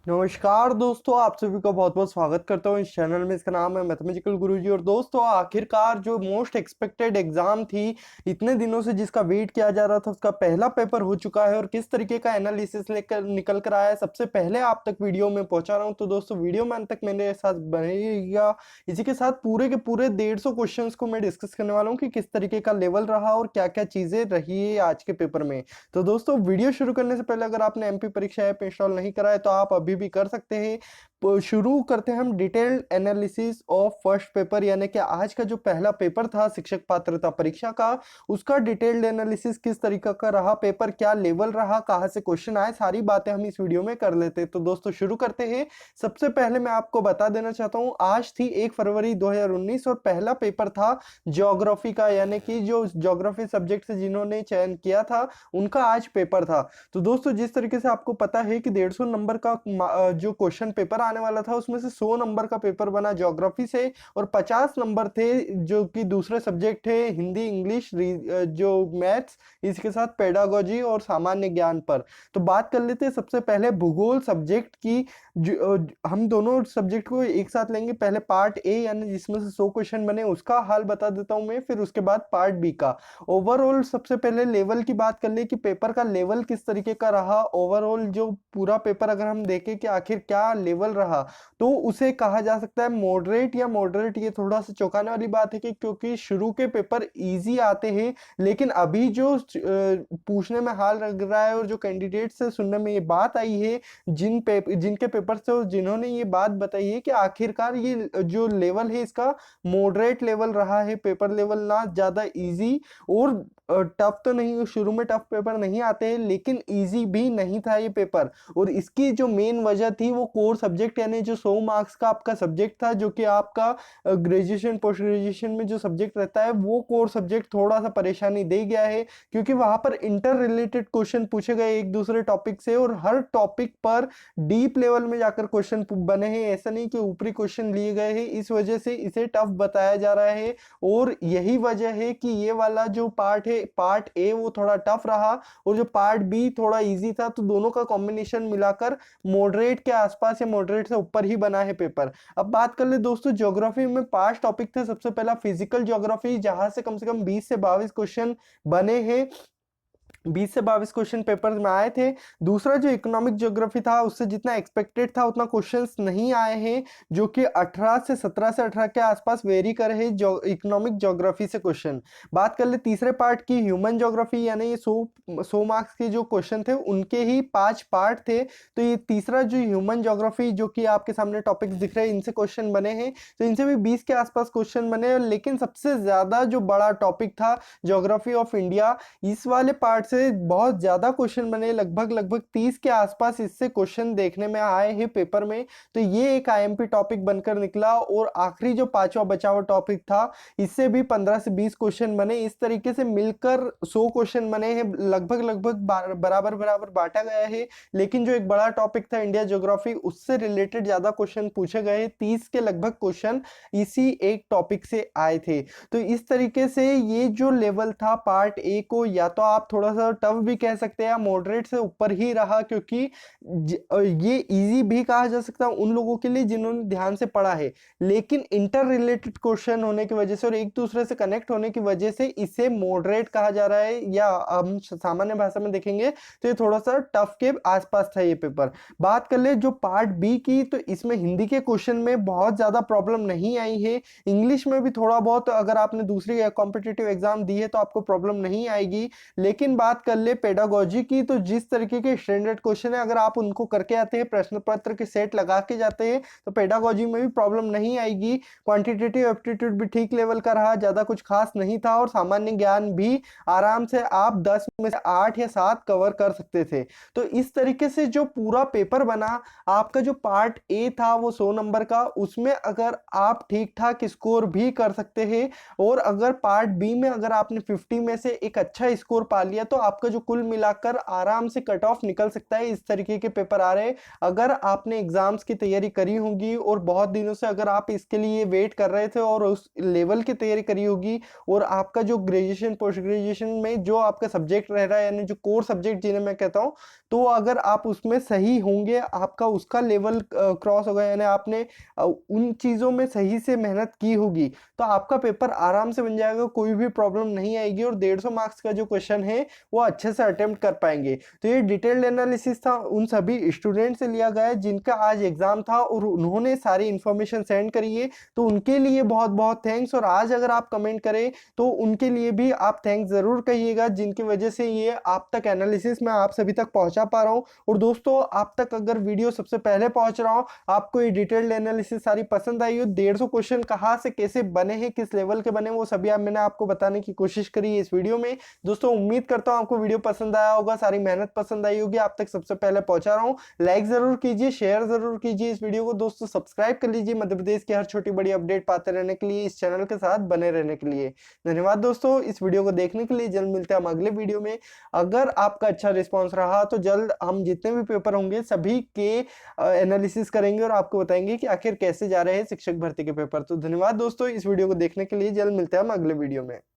नमस्कार दोस्तों, आप सभी का बहुत बहुत स्वागत करता हूँ इस चैनल में। इसका नाम है मैथमेटिकल गुरुजी। और दोस्तों, आखिरकार जो मोस्ट एक्सपेक्टेड एग्जाम थी, इतने दिनों से जिसका वेट किया जा रहा था, उसका पहला पेपर हो चुका है। और किस तरीके का एनालिसिस लेकर निकल कर आया है, सबसे पहले आप तक वीडियो में पहुंचा रहा हूँ। तो दोस्तों, वीडियो में अंत तक मेरे साथ बनेगा। इसी के साथ पूरे के पूरे 150 क्वेश्चन को मैं डिस्कस करने वाला हूँ कि किस तरीके का लेवल रहा और क्या क्या चीजें रही है आज के पेपर में। तो दोस्तों, वीडियो शुरू करने से पहले अगर आपने एमपी परीक्षा ऐप इंस्टॉल नहीं करा है तो आप अभी भी कर सकते हैं। शुरू करते हैं हम detailed analysis of first paper, यानी कि आज का जो पहला पेपर था शिक्षक पात्रता परीक्षा का, उसका डिटेल्ड एनालिसिस किस तरीके का रहा, पेपर क्या लेवल रहा, कहां से क्वेश्चन आए, सारी बातें हम इस वीडियो में कर लेते हैं। तो दोस्तों, शुरू करते हैं। सबसे पहले मैं आपको बता देना चाहता हूं, आज थी 1 फरवरी 2019 और पहला पेपर था ज्योग्राफी का, यानी कि जो ज्योग्राफी सब्जेक्ट से जिन्होंने चयन किया था उनका आज पेपर था। तो दोस्तों, जिस तरीके से आपको पता है कि 150 नंबर का जो क्वेश्चन पेपर आने वाला था, उसमें से 100 नंबर का पेपर बना ज्योग्राफी से और 50 नंबर थे जो कि दूसरे सब्जेक्ट थे, हिंदी, इंग्लिश, जो मैथ्स, इसके साथ पेडागोजी और सामान्य ज्ञान पर। तो बात कर लेते हैं सबसे पहले भूगोल सब्जेक्ट की। हम दोनों सब्जेक्ट को एक साथ लेंगे। पहले पार्ट ए, यानी जिसमें से 100 क्वेश्चन बने, उसका हाल बता देता हूं मैं, फिर उसके बाद पार्ट बी का। ओवरऑल सबसे पहले लेवल की बात कर ले कि पेपर का लेवल किस तरीके का रहा। ओवरऑल जो पूरा पेपर अगर हम देखें कि आखिर क्या लेवल रहा, तो उसे कहा जा सकता है मॉडरेट या मॉडरेट। ये थोड़ा सा चौंकाने वाली बात है कि क्योंकि शुरू के पेपर इजी आते हैं, लेकिन अभी जो पूछने में हाल लग रहा है और जो कैंडिडेट से सुनने में ये बात आई है, जिनके पेपर से जिन्होंने ये बात बताई है कि आखिरकार ये जो लेवल है इसका मॉडरेट लेवल रहा है। पेपर लेवल ना ज्यादा इजी और टफ तो नहीं, शुरू में टफ पेपर नहीं आते हैं, लेकिन इजी भी नहीं था ये पेपर। और इसकी जो मेन वजह थी वो कोर सब्जेक्ट, यानी जो 100 मार्क्स का आपका सब्जेक्ट था, जो कि आपका ग्रेजुएशन पोस्ट ग्रेजुएशन में जो सब्जेक्ट रहता है, वो कोर सब्जेक्ट थोड़ा सा परेशानी दे गया है, क्योंकि वहां पर इंटर रिलेटेड क्वेश्चन पूछे गए एक दूसरे टॉपिक से, और हर टॉपिक पर डीप लेवल में जाकर क्वेश्चन बने हैं। ऐसा नहीं कि ऊपरी क्वेश्चन लिए गए हैं, इस वजह से इसे टफ बताया जा रहा है। और यही वजह है कि ये वाला जो पार्ट है, पार्ट ए, वो थोड़ा टफ रहा और जो पार्ट बी थोड़ा इजी था। तो दोनों का कॉम्बिनेशन मिलाकर मॉडरेट के आसपास या मॉडरेट से ऊपर ही बना है पेपर। अब बात कर ले दोस्तों, ज्योग्राफी में 5 टॉपिक थे। सबसे पहला फिजिकल ज्योग्राफी, जहां से कम 20 से 22 क्वेश्चन बने हैं, 20 से 22 क्वेश्चन पेपर में आए थे। दूसरा जो इकोनॉमिक ज्योग्राफी था, उससे जितना एक्सपेक्टेड था उतना क्वेश्चंस नहीं आए हैं, जो कि 18 से 17 से 18 के आसपास वेरी कर रहे इकोनॉमिक ज्योग्राफी से क्वेश्चन। बात कर ले तीसरे पार्ट की, ह्यूमन ज्योग्राफी, यानी ये 100 मार्क्स के जो क्वेश्चन थे उनके ही 5 पार्ट थे। तो ये तीसरा जो ह्यूमन ज्योग्राफी, जो कि आपके सामने टॉपिक्स दिख रहे हैं, इनसे क्वेश्चन बने हैं। तो इनसे भी 20 के आसपास क्वेश्चन बने। लेकिन सबसे ज्यादा जो बड़ा टॉपिक था ज्योग्राफी ऑफ इंडिया, इस वाले पार्ट से बहुत ज्यादा क्वेश्चन बने, लगभग 30 के आसपास इससे क्वेश्चन देखने में आए हैं पेपर में। तो ये एक आईएमपी टॉपिक बनकर निकला। और आखिरी जो पांचवा बचा हुआ टॉपिक था, इससे भी 15 से 20 क्वेश्चन बने। इस तरीके से मिलकर 100 क्वेश्चन बने हैं, लगभग बराबर बराबर बांटा गया है। लेकिन जो एक बड़ा टॉपिक था इंडिया ज्योग्राफी, उससे रिलेटेड ज्यादा क्वेश्चन पूछे गए, 30 के लगभग क्वेश्चन इसी एक टॉपिक से आए थे। तो इस तरीके से ये जो लेवल था पार्ट ए को, या तो आप थोड़ा सा टफ भी कह सकते हैं या मॉडरेट से ऊपर ही रहा, क्योंकि ये इजी भी कहा जा सकता है उन लोगों के लिए जिन्होंने ध्यान से पढ़ा है। लेकिन इंटर रिलेटेड क्वेश्चन होने की वजह से और एक दूसरे से कनेक्ट होने की वजह से इसे मॉडरेट कहा जा रहा है, या हम सामान्य भाषा में देखेंगे तो ये थोड़ा सा टफ के आसपास था ये पेपर। बात कर ले जो पार्ट बी की, तो इसमें हिंदी के क्वेश्चन में बहुत ज्यादा प्रॉब्लम नहीं आई है। इंग्लिश में भी थोड़ा बहुत, अगर आपने दूसरी कॉम्पिटिटिव एग्जाम दी है तो आपको प्रॉब्लम नहीं आएगी। लेकिन बात कर ले पेडागोजी की, तो जिस तरीके के स्टैंडर्ड क्वेश्चन है, अगर आप उनको करके आते हैं, प्रश्न पत्र के सेट लगा के जाते हैं, तो पेडागोजी में भी प्रॉब्लम नहीं आएगी। क्वांटिटेटिव एप्टीट्यूड भी ठीक लेवल का रहा, ज्यादा कुछ खास नहीं था। और सामान्य ज्ञान भी आराम से आप 10 में से 8 या 7 कवर कर सकते थे। तो इस तरीके से जो पूरा पेपर बना, आपका जो पार्ट ए था वो 100 नंबर का, उसमें अगर आप ठीक ठाक स्कोर भी कर सकते हैं, और अगर पार्ट बी में अगर आपने 50 में से एक अच्छा स्कोर पा लिया, तो आपका जो कुल मिलाकर आराम से कट ऑफ निकल सकता है। इस तरीके के पेपर आ रहे हैं। अगर आपने एग्जाम्स की तैयारी करी होगी और बहुत दिनों से अगर आप इसके लिए वेट कर रहे थे और उस लेवल की तैयारी करी होगी, और आपका जो ग्रेजुएशन पोस्ट ग्रेजुएशन में जो आपका सब्जेक्ट रह रहा है, यानी जो कोर सब्जेक्ट जिन्हें मैं कहता हूँ, तो अगर आप उसमें सही होंगे, आपका उसका लेवल क्रॉस होगा, यानी आपने उन चीज़ों में सही से मेहनत की होगी, तो आपका पेपर आराम से बन जाएगा, कोई भी प्रॉब्लम नहीं आएगी और 150 मार्क्स का जो क्वेश्चन है वो अच्छे से अटेम्प्ट कर पाएंगे। तो ये डिटेल्ड एनालिसिस था उन सभी स्टूडेंट से लिया गया जिनका आज एग्जाम था और उन्होंने सारी इंफॉर्मेशन सेंड करी है, तो उनके लिए बहुत बहुत थैंक्स। और आज अगर आप कमेंट करें तो उनके लिए भी आप थैंक्स जरूर कहिएगा, जिनकी वजह से ये आप तक एनालिसिस मैं आप सभी तक पहुंचा पा रहा हूं। और दोस्तों, आप तक अगर वीडियो सबसे पहले पहुंच रहा हूं, आपको ये डिटेल्ड एनालिसिस सारी पसंद आई हो, 150 क्वेश्चन कहाँ से कैसे बने हैं, किस लेवल के बने, वो सभी मैंने आपको बताने की कोशिश करी है इस वीडियो में। दोस्तों, उम्मीद करता हूं आपको वीडियो पसंद आया होगा, सारी मेहनत पसंद आई होगी, आप तक सबसे पहले पहुंचा रहा हूं। लाइक जरूर कीजिए, शेयर जरूर कीजिए इस वीडियो को। दोस्तों, सब्सक्राइब कर लीजिए मध्य प्रदेश की हर छोटी बड़ी अपडेट पाते रहने के लिए, इस चैनल के साथ बने रहने के लिए। धन्यवाद दोस्तों इस वीडियो को देखने के लिए। जल्द मिलते हैं हम अगले वीडियो में। अगर आपका अच्छा रिस्पॉन्स रहा तो जल्द हम जितने भी पेपर होंगे सभी के एनालिसिस करेंगे और आपको बताएंगे कि आखिर कैसे जा रहे हैं शिक्षक भर्ती के पेपर। तो धन्यवाद दोस्तों इस वीडियो को देखने के लिए। जल्द मिलते हैं हम अगले वीडियो में।